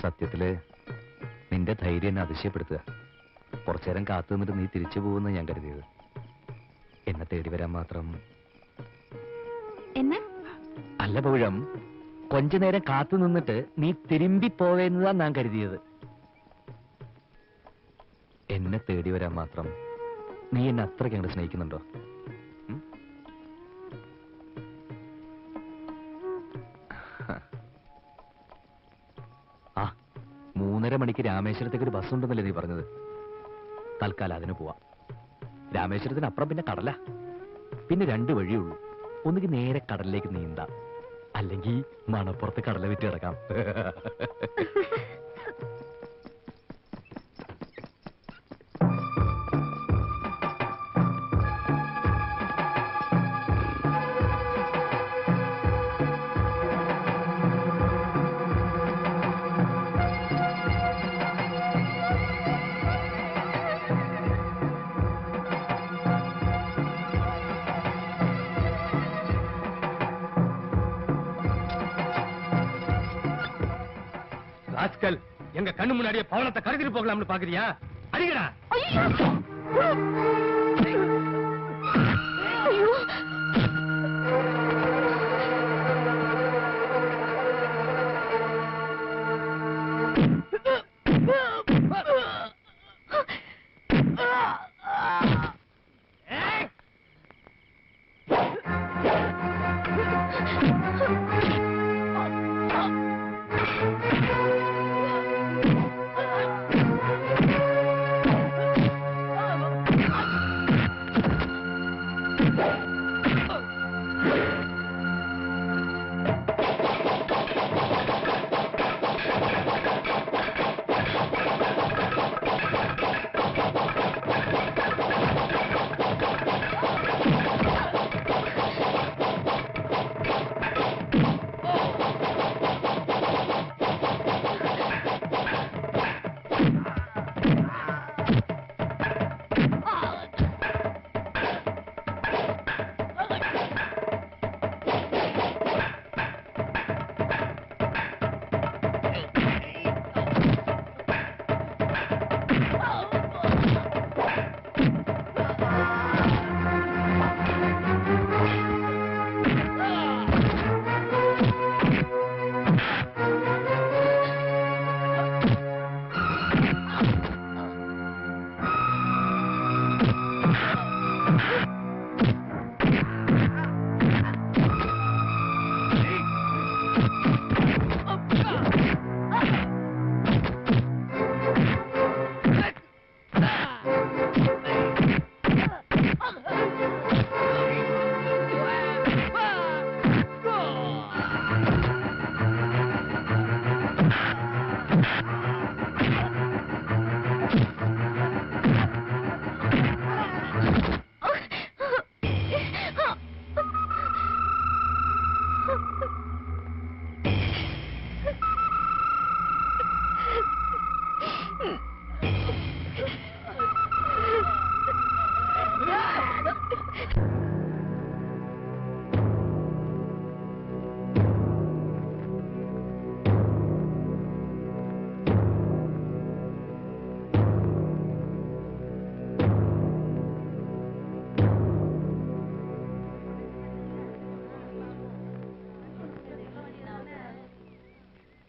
സത്യത്തില് നിന്റെ ധൈര്യം എന്നെ അതിശയപ്പെടുത്തുക. കുറച്ചേരം കാത്തു നിന്നിട്ട് നീ തിരിച്ചു പോകുന്ന ഞാൻ കരുതിയത്. എന്നെ തേടി വരാൻ മാത്രം. അല്ല പൗഴം, കൊഞ്ച നേരം കാത്തു നിന്നിട്ട് നീ തിരുമ്പി പോവേന്നതാ ഞാൻ കരുതിയത്. എന്നെ തേടി വരാൻ മാത്രം നീ എന്നെ അത്രയ്ക്ക് അങ്ങോട്ട് സ്നേഹിക്കുന്നുണ്ടോ? ആ 3:30 മണിക്ക് രാമേശ്വരത്തേക്ക് ഒരു ബസ് ഉണ്ടെന്നല്ലേ നീ പറഞ്ഞത്? തൽക്കാലം അതിന് പോവാം. രാമേശ്വരത്തിന് അപ്പുറം പിന്നെ കടല. പിന്നെ 2 വഴിയുള്ളൂ. ഒന്നുകിൽ നേരെ കടലിലേക്ക് നീന്താം, അല്ലെങ്കിൽ മണപ്പുറത്ത് കടല വിറ്റ് കിടക്കാം. எங்க கண்ணு முன்னாடியே பவனத்தை கருதிட்டு போகலாம்னு பாக்குறியா? அடிக்கடா.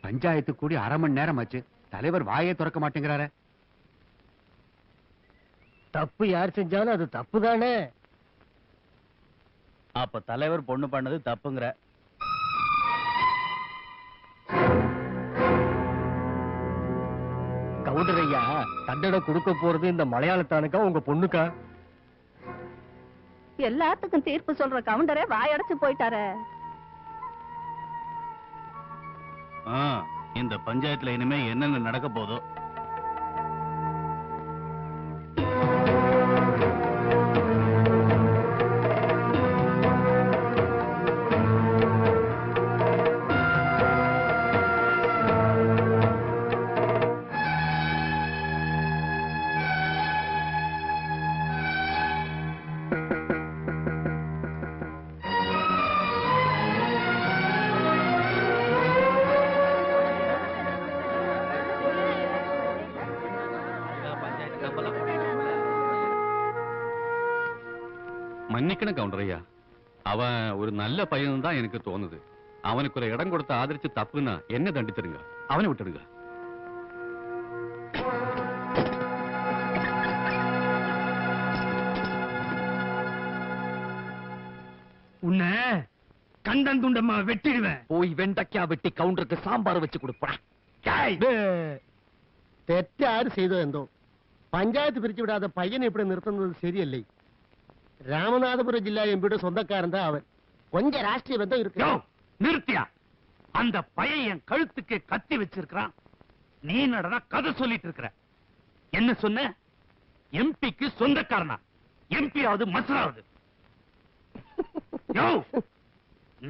பஞ்சாயத்து கூடி 1/2 மணி நேரம் ஆச்சு. தலைவர் வாயே திறக்க மாட்டேங்கிறாரு. தப்பு யார் செஞ்சாலும் அது தப்பு தானே. அப்ப தலைவர் பொண்ணு பண்ணது தப்புங்கிற. கவுண்டரையா தண்டனை கொடுக்க போறது இந்த மலையாளத்தானுக்கா உங்க பொண்ணுக்கா? எல்லாத்துக்கும் தீர்ப்பு சொல்ற கவுண்டரே வாயடைச்சு போயிட்டாரு. இந்த பஞ்சாயத்துல இனிமே என்னென்ன நடக்க போதோ. மன்னிக்கணும் கவுண்டரையா, அவன் ஒரு நல்ல பையன் தான் எனக்கு தோணுது. அவனுக்கு ஒரு இடம் கொடுத்து ஆதரிச்சு தப்புன்னா என்ன தண்டிச்சிருங்க, அவனை விட்டுடுங்க. உன்னை கண்டன் துண்டமா வெட்டிடுவேன். போய் வெண்டைக்கா வெட்டி கவுண்டருக்கு சாம்பார் வச்சு கொடுப்பேன். തെറ്റാര് ചെയ്തോ എന്തോ പഞ്ചായത്ത് പിരിച്ചുവിടാതെ പയ്യനെ ഇവിടെ നിർത്തുന്നത് ശരിയല്ലേ? രാമനാഥപുരം ജില്ലാ എംപിയുടെ സ്വന്തക്കാരൻ தான் அவன். கொஞ்சம் ராஷ்டிரிய பந்தம் இருக்கு. நிறுத்தியா? அந்த பையன் என் கழுத்துக்கு கத்தி வச்சிருக்கான். நீ நடனா கதை சொல்லிட்டு இருக்கிற. என்ன சொன்ன? எம்பிக்கு சொந்தக்காரனா? எம்பியாவது மசராவது?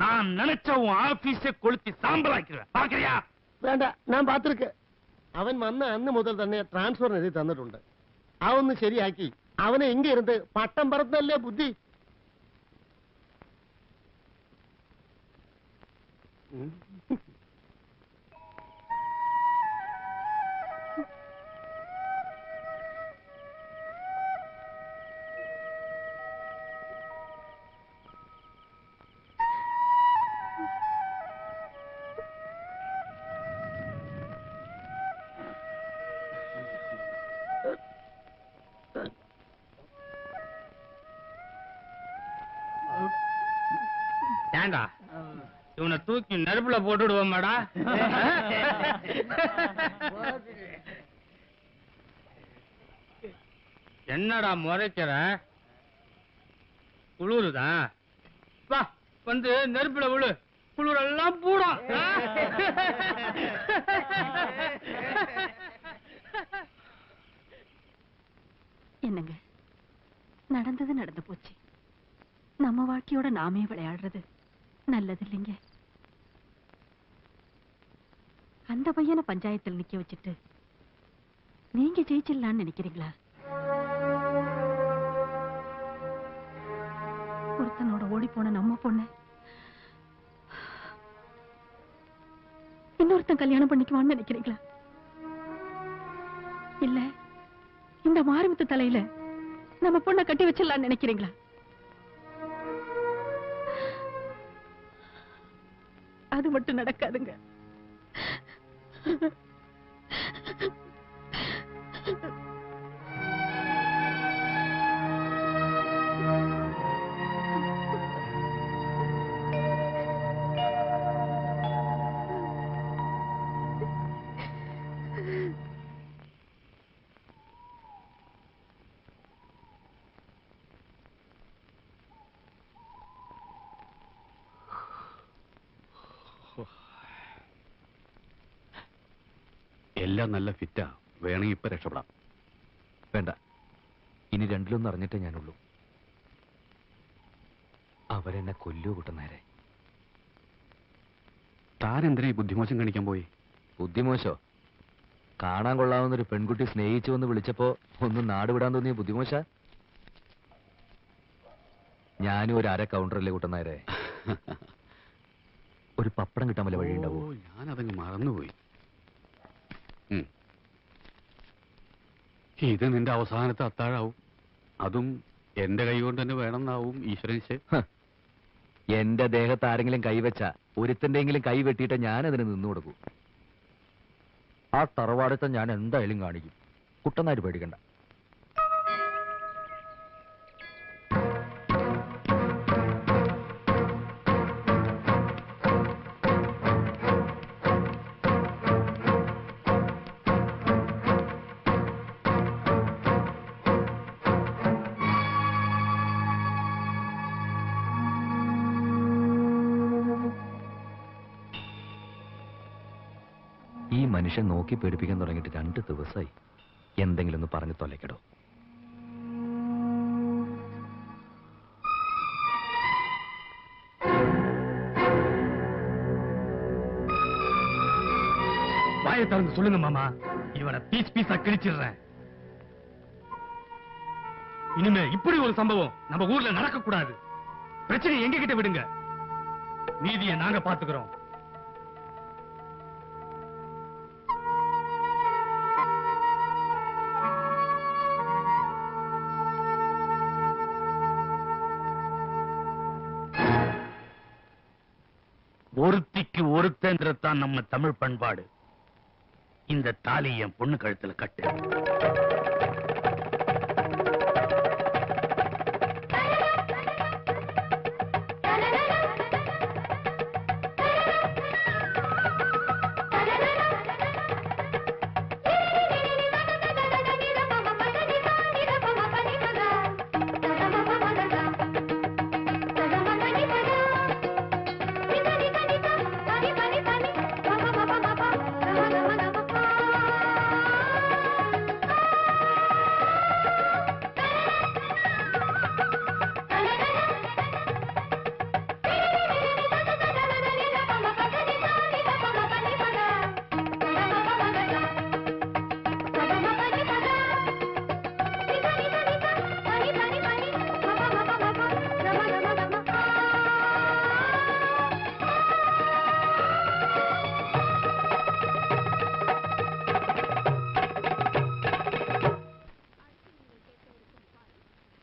நான் நினைச்ச உன் ஆபீஸை கொளுத்தி சாம்பலாக்கிடுவேன். பாக்குறியா? വേണ്ട, ഞാൻ പാത്തിരിക്ക്. അവൻ വന്ന അന്ന് മുതൽ തന്നെ ട്രാൻസ്ഫർ എഴുതി തന്നിട്ടുണ്ട്. അതൊന്ന് ശരിയാക്കി അവനെ എങ്ക ഇരുന്ന് പട്ടം പറത്തല്ലേ ബുദ്ധി. ஏண்டா இவனை தூக்கி நெருப்புல போட்டுடுவோமாடா? என்னடா முறைக்கிற? குளிருதா? வா வந்து நெருப்புல விழு, குளிரெல்லாம் பூடும். என்னங்க, நடந்தது நடந்து போச்சு. நம்ம வாழ்க்கையோட நாமே விளையாடுறது நல்லது இல்லைங்க. அந்த பையனை பஞ்சாயத்தில் நிக்க வச்சுட்டு நீங்க ஜெயிச்சிடலான்னு நினைக்கிறீங்களா? ஒருத்தனோட ஓடி போன நம்ம பொண்ணு இன்னொருத்தன் கல்யாணம் பண்ணிக்குவான்னு நினைக்கிறீங்களா? இல்ல இந்த மாரிமுத்து தலையில நம்ம பொண்ணை கட்டி வச்சிடலான்னு நினைக்கிறீங்களா? அது மட்டும் நடக்காதுங்க. എല്ലാം നല്ല ഫിറ്റാ, വേണമെങ്കിൽ ഇപ്പൊ രക്ഷപ്പെടാം. വേണ്ട, ഇനി രണ്ടിലൊന്നും അറിഞ്ഞിട്ടേ ഞാനുള്ളൂ. അവരെന്നെ കൊല്ലൂ കൂട്ടുന്നേരെ. താൻ എന്തിനാ ഈ ബുദ്ധിമോശം കാണിക്കാൻ പോയി? ബുദ്ധിമോശോ? കാണാൻ കൊള്ളാവുന്നൊരു പെൺകുട്ടി സ്നേഹിച്ചു വന്ന് വിളിച്ചപ്പോ ഒന്നും നാട് വിടാൻ തോന്നിയ ബുദ്ധിമോശ? ഞാനും ഒരു അര കൗണ്ടറല്ലേ കൂട്ടുന്നേരെ. ഒരു പപ്പടം കിട്ടാൻ വല്ല വഴിയുണ്ടാവോ? ഞാനതങ്ങ് മറന്നുപോയി. ഇത് നിന്റെ അവസാനത്തെ അത്താഴാവും. അതും എന്റെ കൈ കൊണ്ട് തന്നെ വേണമെന്നാവും ഈശ്വരൻ. എന്റെ ദേഹത്ത് ആരെങ്കിലും കൈവച്ച ഒരുത്തന്റെങ്കിലും കൈ വെട്ടിയിട്ട് ഞാനതിന് നിന്നു കൊടുക്കൂ. ആ തറവാടത്തെ ഞാൻ എന്തായാലും കാണിക്കും. കുട്ടനാര് പേടിക്കണ്ട. ഈ മനുഷ്യൻ നോക്കി പേടിപ്പിക്കാൻ തുടങ്ങിയിട്ട് 2 ദിവസമായി. എന്തെങ്കിലും ഒന്ന് പറഞ്ഞു തൊലയ്ക്കടോ. வாயை திறந்து சொல்லுங்க மாமா, இவனை பீஸ் பீஸா கிழிச்சிடுறேன். இனிமே இப்படி ஒரு சம்பவம் நம்ம ஊர்ல நடக்க கூடாது. பிரச்சனை எங்க கிட்ட விடுங்க, மீதியை நாங்க பாத்துக்கிறோம். ஒருத்தன்றத்தான் நம்ம தமிழ் பண்பாடு. இந்த தாலி என் பொண்ணு கழுத்துல கட்டு.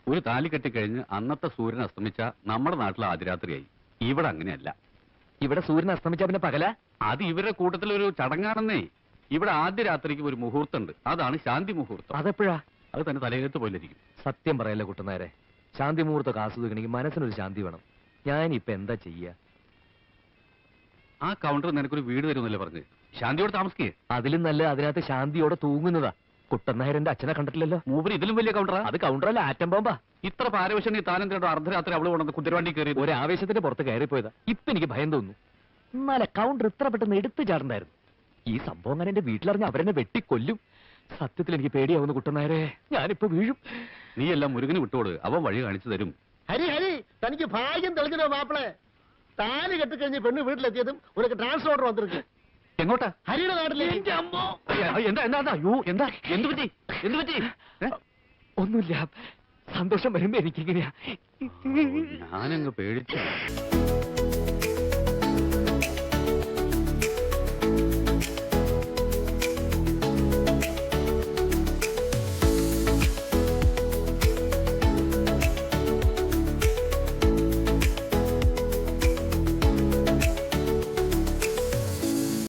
ഒരു താലി കെട്ടിക്കഴിഞ്ഞ് അന്നത്തെ സൂര്യൻ അസ്തമിച്ച നമ്മുടെ നാട്ടിൽ ആദ്യരാത്രിയായി. ഇവിടെ അങ്ങനെയല്ല. ഇവിടെ സൂര്യൻ അസ്തമിച്ച പിന്നെ പകല. അത് ഇവരുടെ കൂട്ടത്തിലൊരു ചടങ്ങാണെന്നേ. ഇവിടെ ആദ്യ രാത്രിക്ക് ഒരു മുഹൂർത്തമുണ്ട്. അതാണ് ശാന്തി മുഹൂർത്തം. അതെപ്പോഴാ? അത് തന്നെ തലയെഴുത്ത് പോലിരിക്കും. സത്യം പറയല്ലേ കുട്ടനാരെ, ശാന്തി മുഹൂർത്തം ആസ്വദിക്കണമെങ്കിൽ മനസ്സിനൊരു ശാന്തി വേണം. ഞാനിപ്പോ എന്താ ചെയ്യാ? ആ കൗണ്ടർ നിനക്കൊരു വീട് തരുമെന്നല്ലേ പറഞ്ഞ്. ശാന്തിയോട് താമസിക്കേ. അതിലും നല്ല അതിനകത്ത് ശാന്തിയോടെ തൂങ്ങുന്നതാ. കുട്ടനായരന്റെ അച്ഛനെ കണ്ടിട്ടില്ലല്ലോ. മൂപ്പര് ഇതിലും വലിയ കൗണ്ടറാ. അത് കൗണ്ടറല്ല, ആറ്റം ബോംബാ. ഇത്ര പാരവശ്യം താനെന്തിനോ അർദ്ധരാത്രി അവള് കൊണ്ടു കുതിരവണ്ടി കയറി ഒരു ആവേശത്തിന്റെ പുറത്ത് കയറിപ്പോയതാ. ഇപ്പൊ എനിക്ക് ഭയം തോന്നുന്നു. എന്നാലെ കൗണ്ടർ ഇത്ര പെട്ടെന്ന് എടുത്തു ചാടണ്ടായിരുന്നു. ഈ സംഭവം അങ്ങനെ എന്റെ വീട്ടിലറിഞ്ഞ് അവരെന്നെ വെട്ടിക്കൊല്ലും. സത്യത്തിൽ എനിക്ക് പേടിയാവുന്നു കുട്ടനായരെ. ഞാനിപ്പോ വീഴും. നീ എല്ലാം മുരുകന് വിട്ടോട്, അവൻ വഴി കാണിച്ചു തരും. ഹരി ഹരി, തനിക്ക് ഭാഗ്യം തെളിഞ്ഞോ മാപ്പിളെ? താലി കെട്ടിക്കഴിഞ്ഞ് പെണ്ണ് വീട്ടിലെത്തിയതും ഉനക്ക് ട്രാൻസ്ഫർ ഓർഡർ വന്നിരിക്കും. എങ്ങോട്ടാ? ഹരിയുടെ നാട്ടിലേക്ക്. എന്താ എന്താ എന്താ യോ എന്താ എന്ത് പറ്റി എന്ത് പറ്റി? ഒന്നുമില്ല, സന്തോഷം വരുമ്പോ എനിക്കിങ്ങനെയാ. ഞാനങ്ങ് പേടിച്ചു.